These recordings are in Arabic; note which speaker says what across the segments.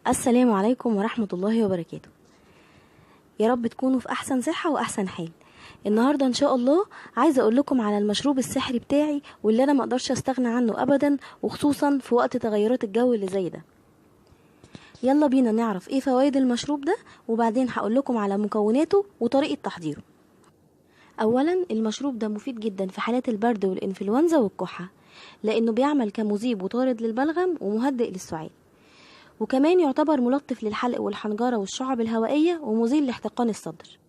Speaker 1: السلام عليكم ورحمة الله وبركاته. يا رب تكونوا في أحسن صحة وأحسن حال. النهاردة إن شاء الله عايزة أقول لكم على المشروب السحري بتاعي واللي أنا مقدرش أستغنى عنه أبدا، وخصوصا في وقت تغيرات الجو اللي زي ده. يلا بينا نعرف إيه فوائد المشروب ده، وبعدين هقول لكم على مكوناته وطريقة تحضيره. أولا، المشروب ده مفيد جدا في حالات البرد والإنفلونزا والكحة، لأنه بيعمل كمذيب وطارد للبلغم ومهدئ للسعال، وكمان يعتبر ملطف للحلق والحنجرة والشعب الهوائية ومزيل لاحتقان الصدر،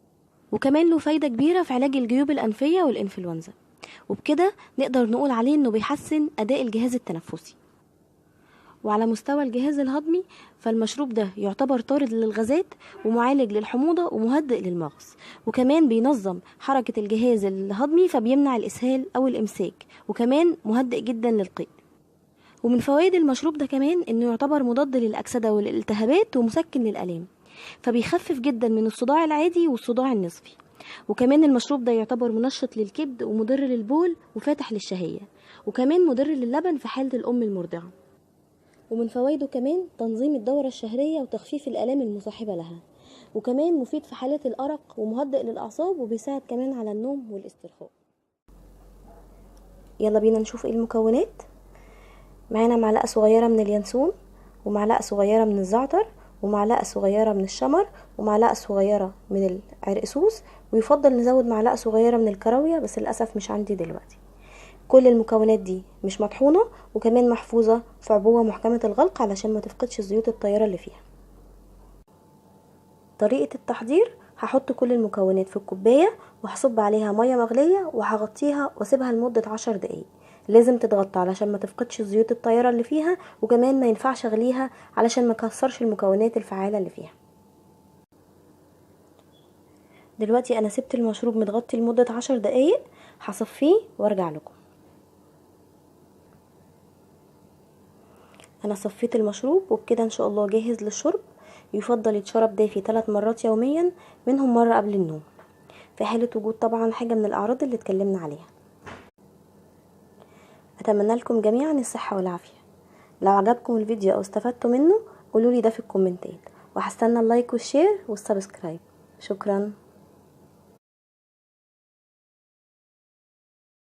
Speaker 1: وكمان له فايدة كبيرة في علاج الجيوب الأنفية والإنفلونزا، وبكده نقدر نقول عليه إنه بيحسن أداء الجهاز التنفسي. وعلى مستوى الجهاز الهضمي فالمشروب ده يعتبر طارد للغازات ومعالج للحموضة ومهدئ للمغص، وكمان بينظم حركة الجهاز الهضمي فبيمنع الإسهال أو الإمساك، وكمان مهدئ جدا للقيء. ومن فوائد المشروب ده كمان انه يعتبر مضاد للأكسدة والالتهابات ومسكن للآلام، فبيخفف جدا من الصداع العادي والصداع النصفي. وكمان المشروب ده يعتبر منشط للكبد ومضر للبول وفاتح للشهية، وكمان مضر للبن في حالة الأم المرضعة. ومن فوائده كمان تنظيم الدورة الشهرية وتخفيف الآلام المصاحبة لها، وكمان مفيد في حالات الأرق ومهدئ للأعصاب، وبيساعد كمان على النوم والاسترخاء. يلا بينا نشوف ايه المكونات. معانا معلقة صغيرة من اليانسون، ومعلقة صغيرة من الزعتر، ومعلقة صغيرة من الشمر، ومعلقة صغيرة من العرقسوس، ويفضل نزود معلقة صغيرة من الكراوية بس للأسف مش عندي دلوقتي. كل المكونات دي مش مطحونة، وكمان محفوظة في عبوة محكمة الغلق علشان ما تفقدش الزيوت الطيارة اللي فيها. طريقة التحضير: هحط كل المكونات في الكوباية وهصب عليها مية مغلية وهغطيها واسيبها لمدة 10 دقايق. لازم تتغطى علشان ما تفقدش الزيوت الطيارة اللي فيها، وكمان ما ينفعش اغليها علشان ما كسرش المكونات الفعالة اللي فيها. دلوقتي انا سبت المشروب متغطي لمدة 10 دقايق، هصفيه وارجع لكم. انا صفيت المشروب وبكده ان شاء الله جاهز للشرب. يفضل يتشرب دافي 3 مرات يوميا، منهم مرة قبل النوم، في حالة وجود طبعا حاجة من الأعراض اللي اتكلمنا عليها. أتمنى لكم جميعا الصحة والعافية. لو عجبكم الفيديو أو استفدتوا منه قولولي ده في الكومنتات، وهستنى اللايك والشير والسبسكرايب. شكرا.